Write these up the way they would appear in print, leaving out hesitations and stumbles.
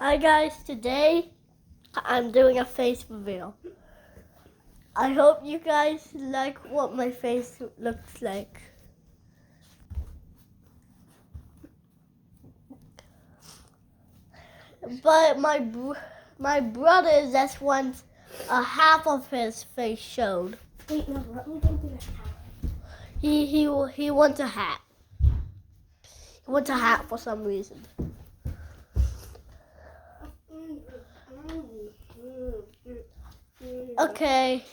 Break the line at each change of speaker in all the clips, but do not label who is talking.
Hi guys, today I'm doing a face reveal. I hope you guys like what my face looks like. But my brother just wants a half of his face showed.
Wait, no, let me go do that.
He wants a hat. He wants a hat for some reason. Okay.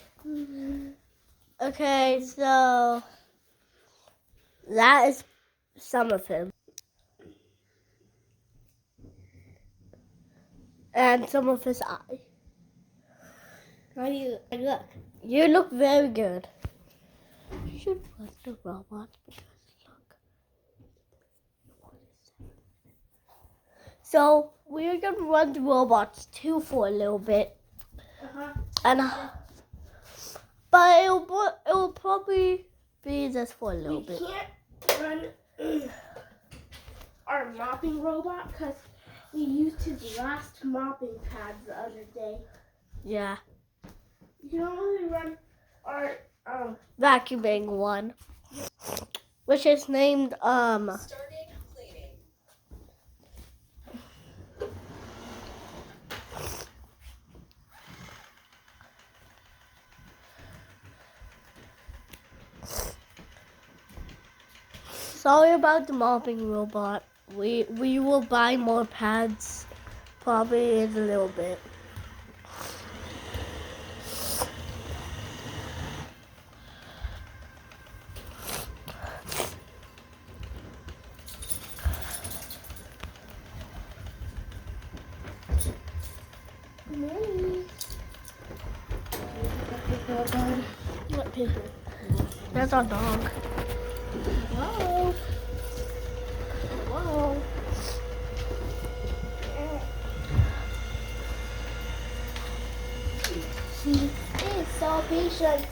Okay, so that is some of him. And some of his eye.
How do you look?
You look very good. You should run the robot because look. So we're gonna run the robots too for a little bit. And but it'll probably be just for a little bit.
We can't run our mopping robot because we used his last mopping pad the other day.
Yeah.
You can only run our
Vacuuming one. Which is named
Starting cleaning.
Sorry about the mopping robot. We will buy more pads probably in a little bit.
what paper?
That's our dog.
Whoa. Whoa. She is so patient.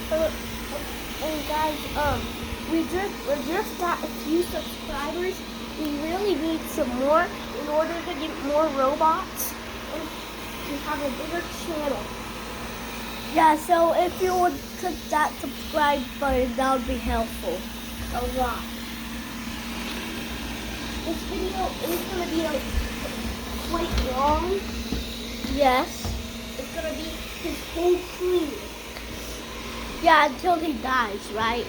And guys, we just got a few subscribers. We really need some more in order to get more robots and to have a bigger channel.
Yeah, so if you would click that subscribe button, that would be helpful.
A lot. This video is gonna be like quite long.
Yes.
It's gonna be his whole cleaning.
Yeah, until he dies, right?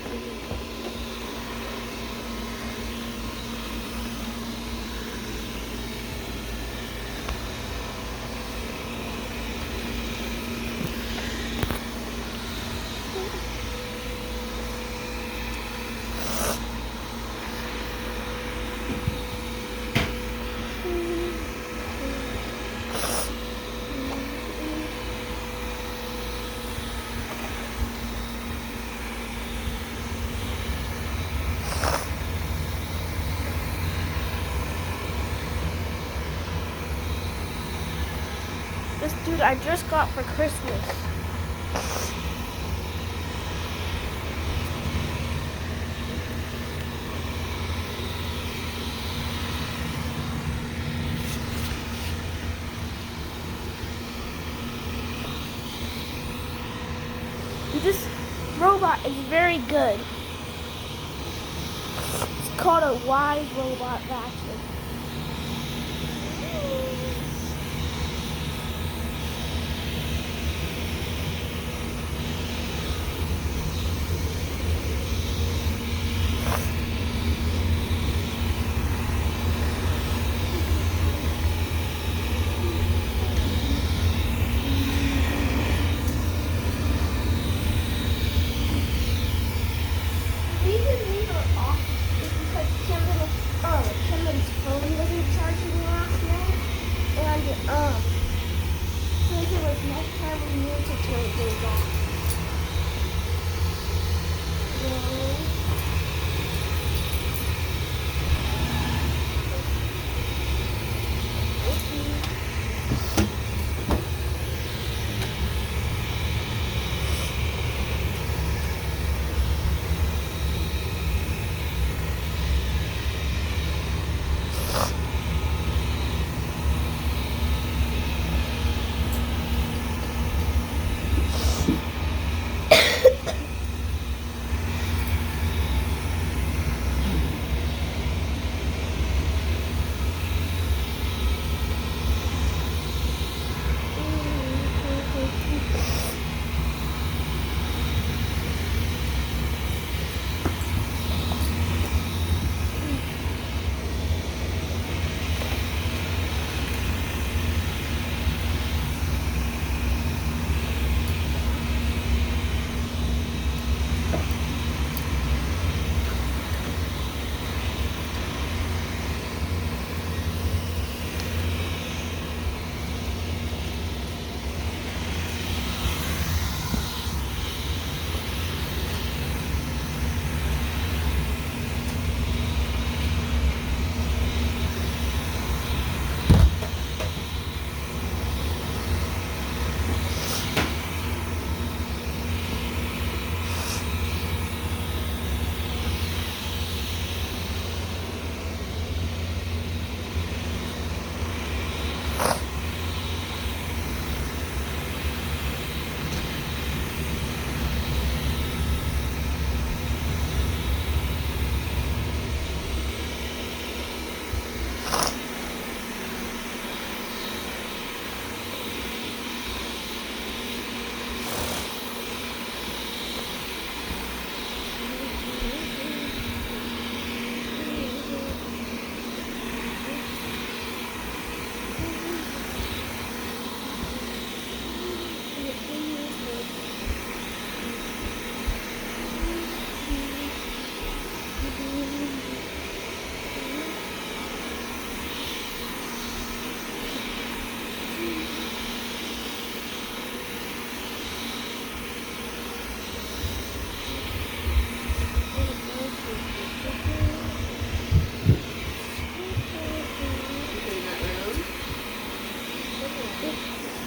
This dude I just got for Christmas. This robot is very good. It's called a wyze robot vacuum. when it goes off.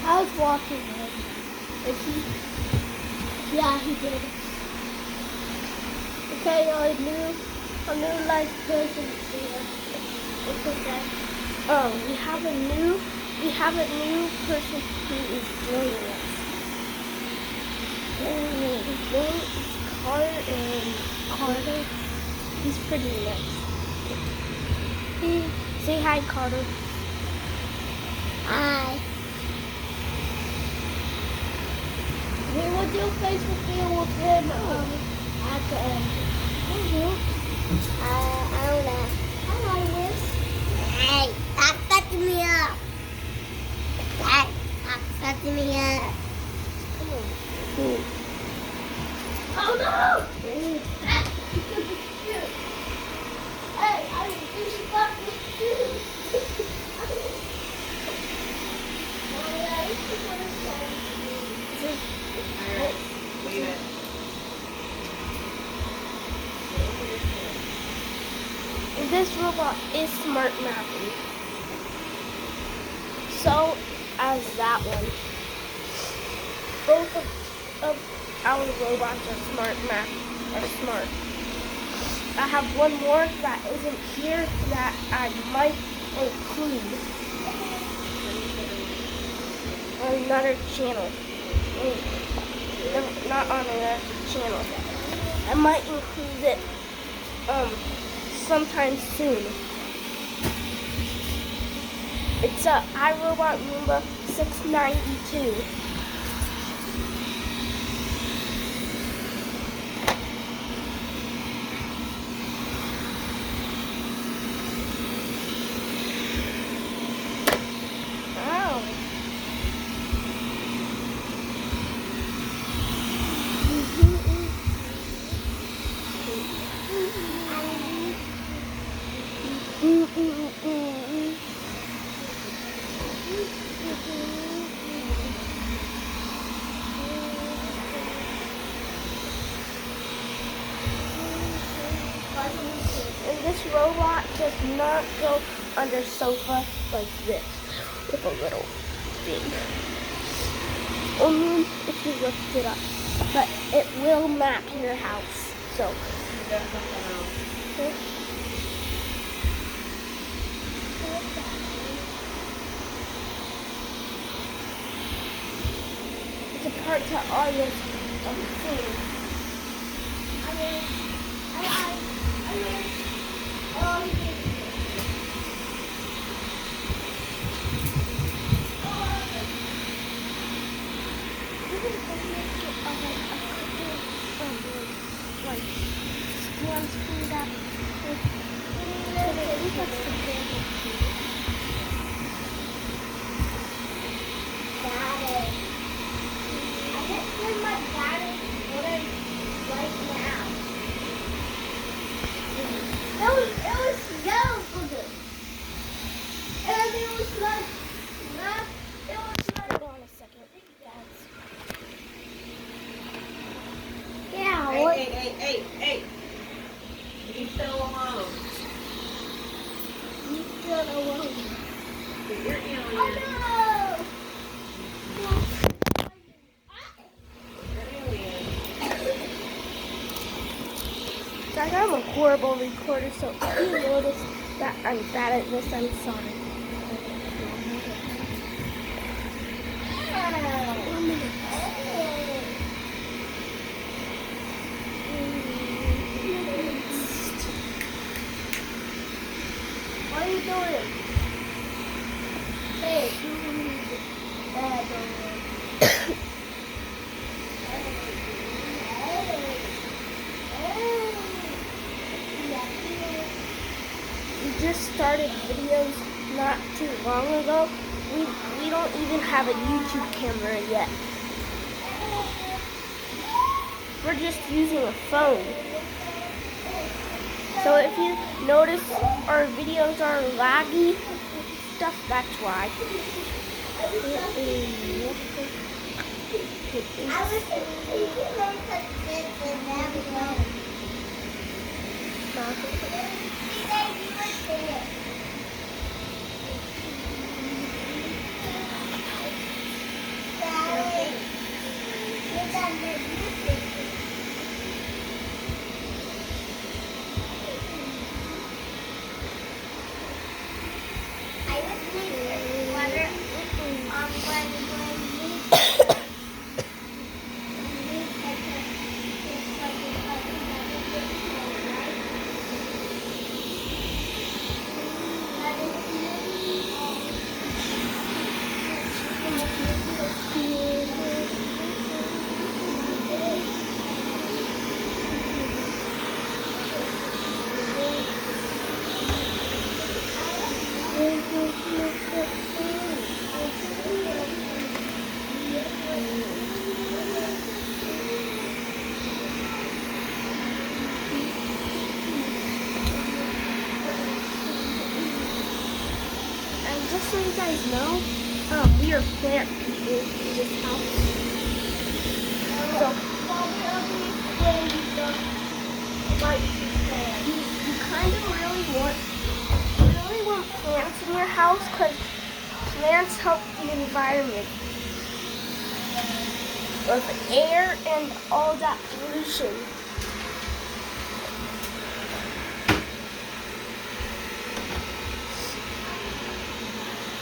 I was walking him. Like yeah, he did. Okay, a new life person here. What's that?
Oh, we have a new person who is joining us. His name is Carter. He's pretty nice. Say hi, Carter.
Hi. We will do Facebook video with him at the end. I don't know. Hello, Miss. Hey, stop touching me up. Hey, stop touching me up. Oh no! Hey, you should fuck me too.
Alright, leave it.
This robot is smart mapping. So as that one. Both of our robots are smart. I have one more that isn't here that I might include on another channel. No, not on another channel. I might include it sometime soon. It's a iRobot Roomba 692. does not go under sofa like this with a little thing. Only if you lift it up. But it will map your house. So.
Got something else.
It's a part to audience thing.
Hey. You still alone.
You still alone.
You're alien.
Oh
You're alien.
Guys, I'm a horrible recorder, so if you notice that I'm bad at this, I'm sorry. What are you doing? Hey, we just started videos not too long ago. We don't even have a YouTube camera yet. We're just using a phone. So if you notice our videos are laggy stuff, that's why. Just so you guys know, we are plant people in this house. So, you kind of really want plants in your house because plants help the environment with air and all that pollution.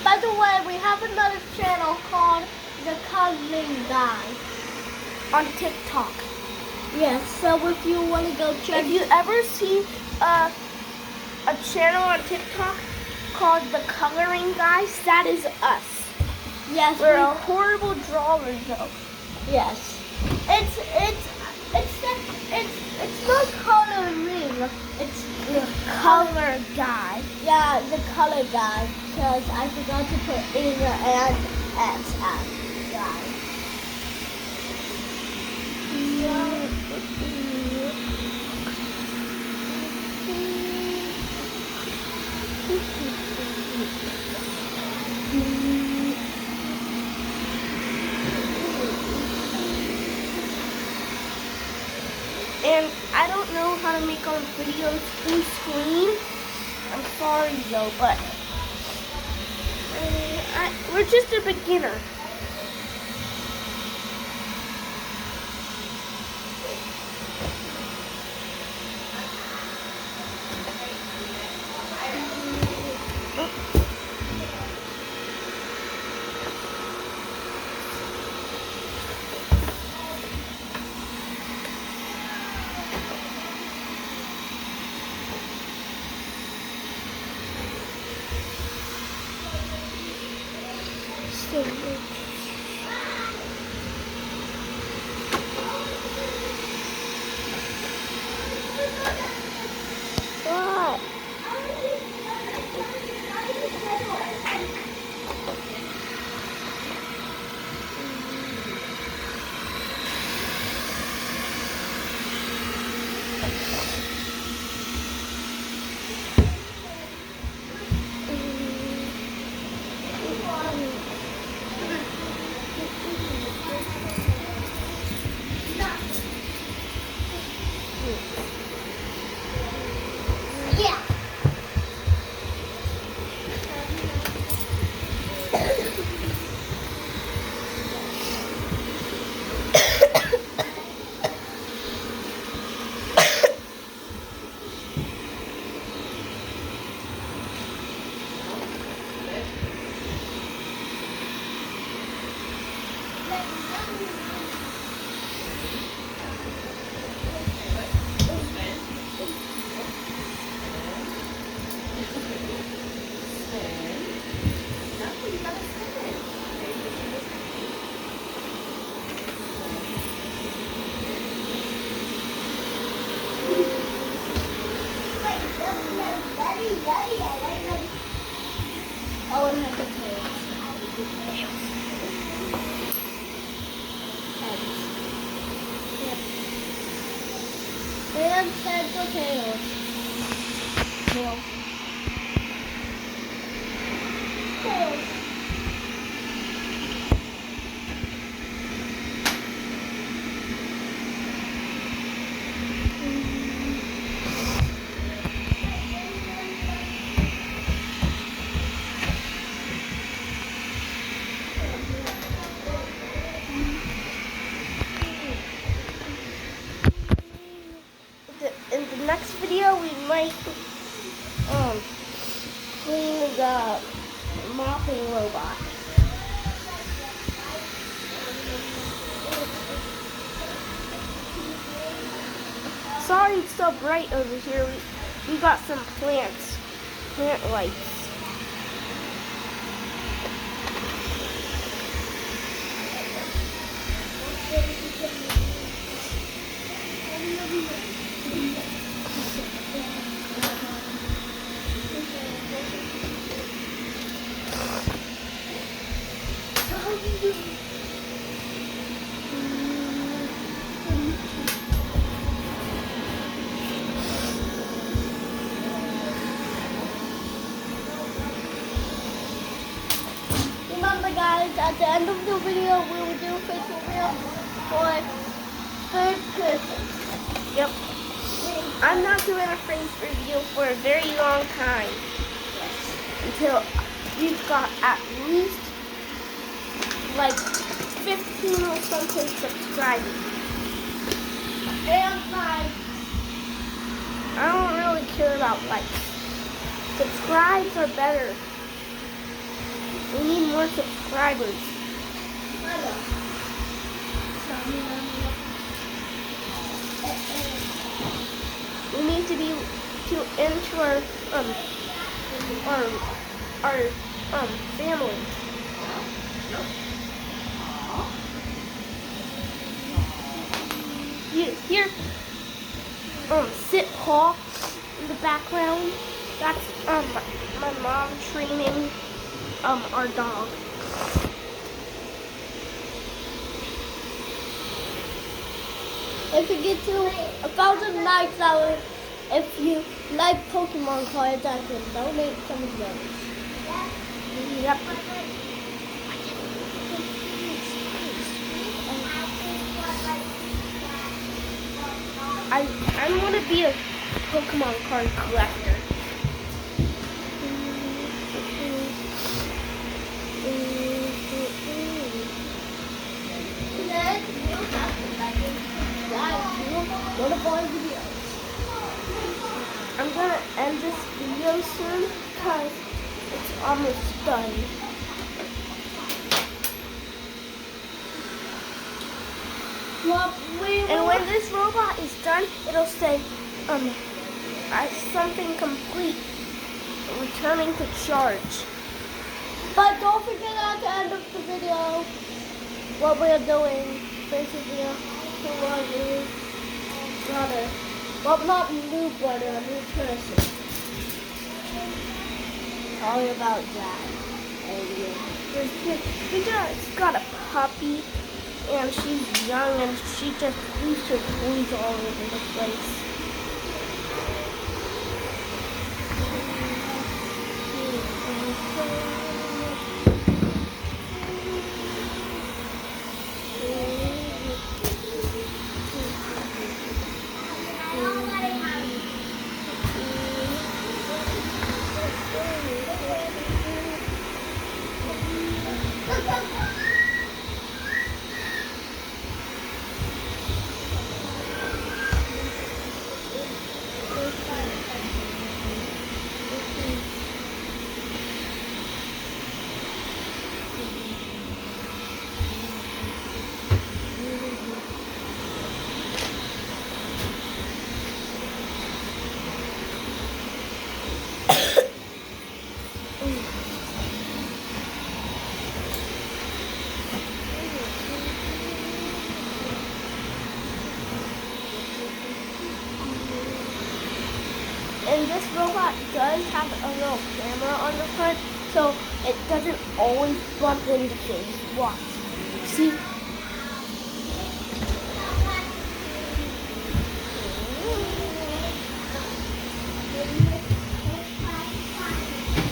By the way, we have another channel called The Camden Guy
On TikTok.
Yes, so if you want to go check
If you ever see a channel on TikTok called The Coloring Guys, that is us.
yes,
We're a horrible drawers though.
yes. It's not coloring. It's
The color guy.
yeah, the color guy. Because I forgot to put in the and S at guy.
And I don't know how to make our videos full screen. I'm sorry though, but we're just a beginner. What?
Yeah. Oh, and have the tails. And heads or tails? Tails. Tails.
In the next video, we might clean the mopping robot. Sorry it's so bright over here. We got some plant lights.
Remember guys, at the end of the video, we will do a face reveal for third person.
Yep. I'm not doing a face review for a very long time. Until we've got at least like 15 or something subscribers.
And 5.
I don't really care about likes. Subscribes are better. We need more subscribers. We need to be into our family. You hear sit Paul in the background? That's my mom training our dog.
If you get to 1,000 likes, if you like Pokemon cards, I can donate some of those.
Yep. I'm gonna be a Pokemon card collector. soon because it's almost done. And when this robot is done, it'll say, something complete, returning to charge.
But don't forget at the end of the video what we're doing. Basically, brother. Well, not new brother, a new person. All about that.
We just got a puppy, and she's young, and she just leaves her toys all over the place. And this robot does have a little camera on the front, so it doesn't always bump into things. Watch. See?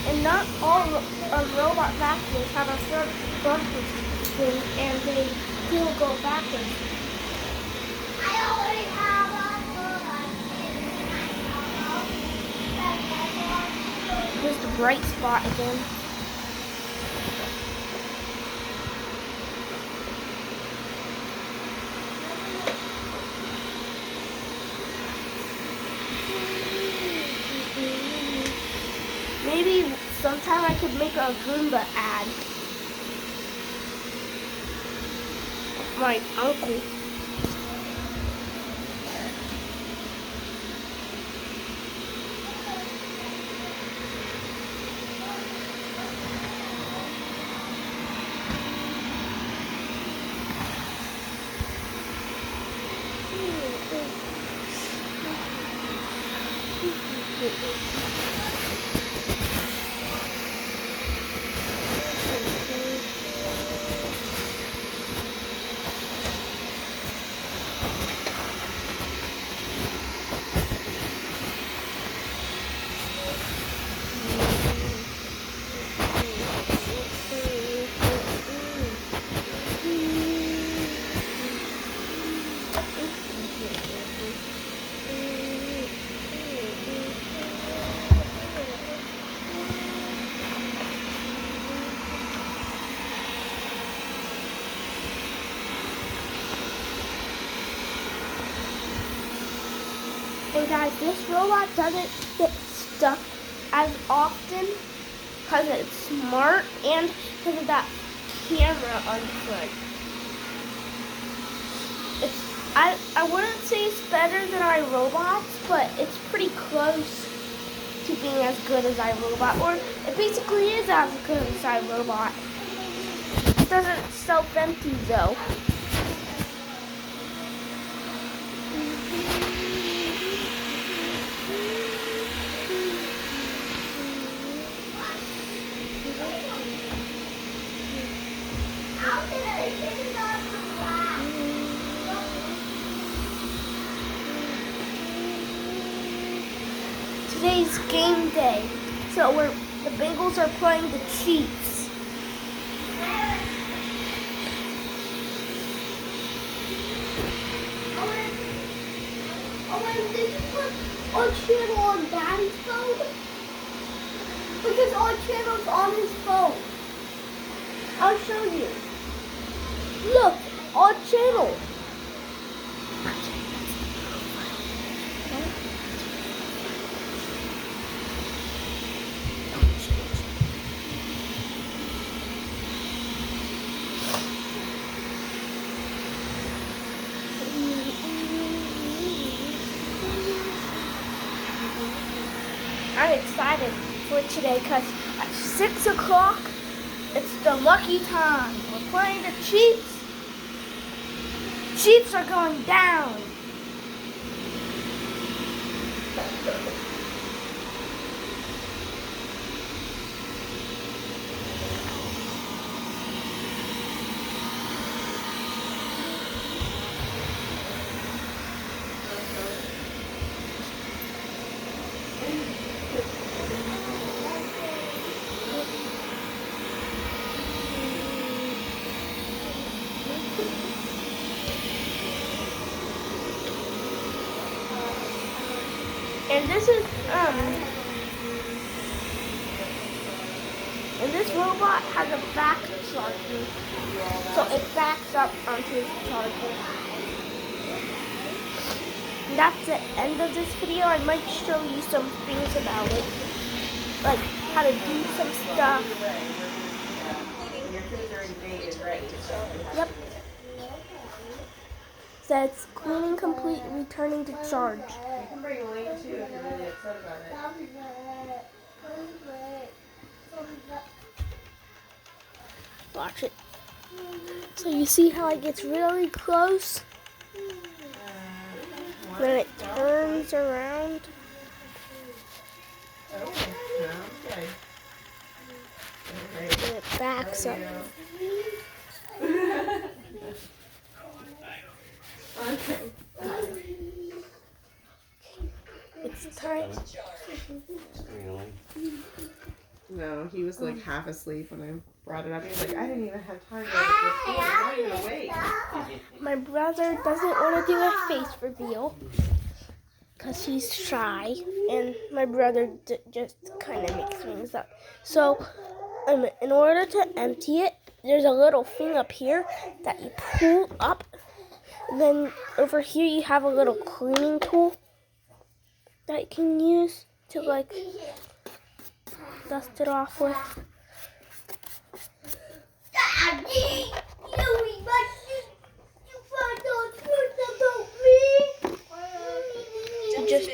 And not all robot vacuums have a front bumper thing, and they still go backwards. Just a bright spot again. Maybe sometime I could make a Roomba ad. My uncle. And guys, this robot doesn't get stuck as often because it's smart and because of that camera on the front. I wouldn't say it's better than iRobots, but it's pretty close to being as good as iRobot, or it basically is as good as iRobot. It doesn't self-empty though. Today's game day, so the Bengals are playing the Chiefs.
Did you put our channel on Daddy's phone? Because our channel's on his phone. I'll show you. Look, our channel.
excited for today because at 6 o'clock, it's the lucky time. We're playing the Chiefs. Chiefs are going down. And this robot has a back charger, so it backs up onto his charger. And that's the end of this video. I might show you some things about it, like how to do some stuff. Yep. Says cleaning complete, returning to charge. Watch it. So you see how it gets really close? Then it turns around.
Okay.
And it backs up.
Okay.
It's time.
No, he was like half asleep when I brought it up. He was like, I didn't even have time to record. I'm not even awake.
My brother doesn't want to do a face reveal because he's shy, and my brother just kind of makes things up. So, in order to empty it, there's a little thing up here that you pull up. Then over here you have a little cleaning tool that you can use to like dust it off with.
Daddy,
You just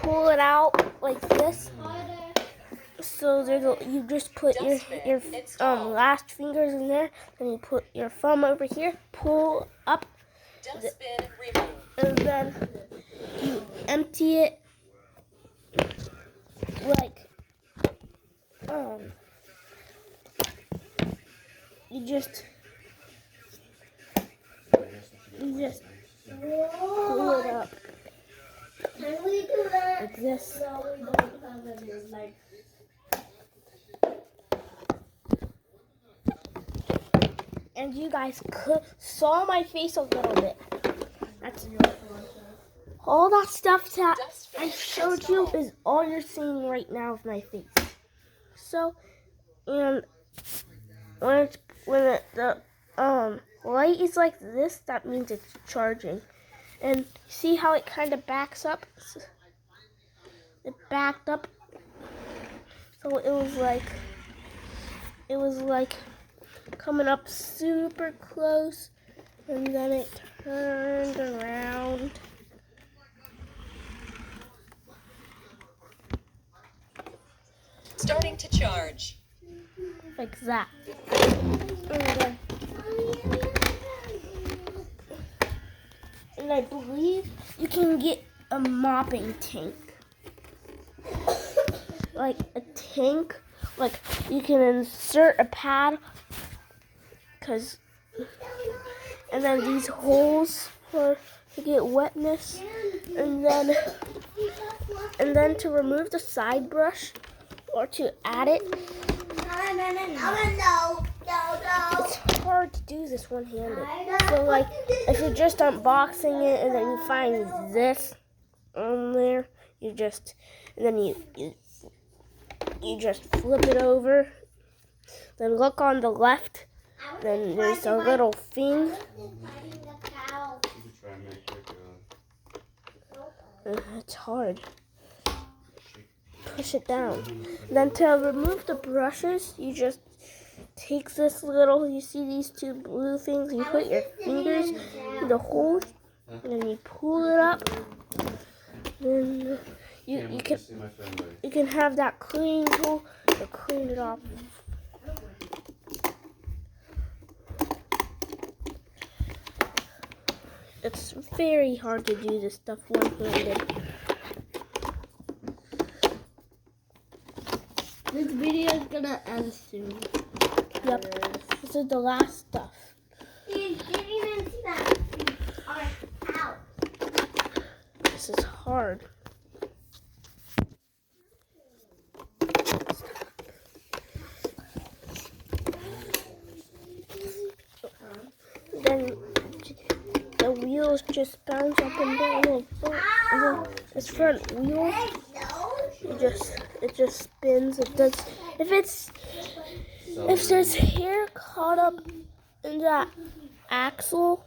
pull it out like this. So you just put your last fingers in there, then you put your thumb over here, pull up, and then you empty it like you just pull it up
can we do that?
like this.
No, we don't have it. Like,
And you guys saw my face a little bit. That's all that stuff that I showed you is all you're seeing right now of my face. So, and when the light is like this, that means it's charging. And see how it kind of backs up? It backed up. So it was like coming up super close, and then it turned around.
Starting to charge.
Like that. And I believe you can get a mopping tank. Like a tank. Like you can insert a pad. And then these holes for to get wetness. And then to remove the side brush or to add it. It's hard to do this one-handed. So like if you're just unboxing it and then you find this on there, you just flip it over. Then look on the left. Then there's a little thing. It's hard. Push it down. Then to remove the brushes, you just take this little, you see these two blue things, you put your fingers in the holes, and then you pull it up. Then you can have that cleaning tool to clean it off. It's very hard to do this stuff one-handed.
This video is gonna end soon.
Yep. This is the last stuff.
You didn't even see that. Ow.
This is hard. Then the wheels just bounce up and down. And then this front wheel, it just spins. It does. If there's hair caught up in that axle,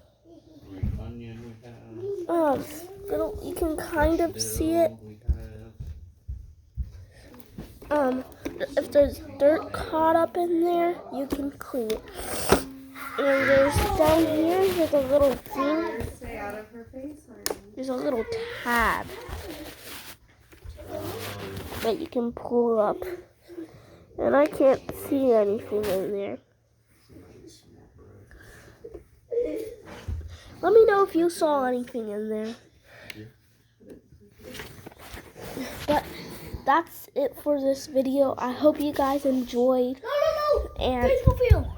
you can kind of see it. If there's dirt caught up in there, you can clean it. And there's down here, there's a little thing. There's a little tab that you can pull up. And I can't see anything in there. Let me know if you saw anything in there. But that's it for this video. I hope you guys enjoyed.
No.
And
There's the wheel.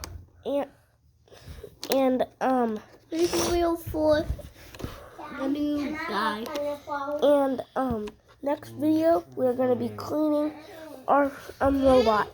There's the wheel for the new guy.
And next video we're gonna be cleaning our robot.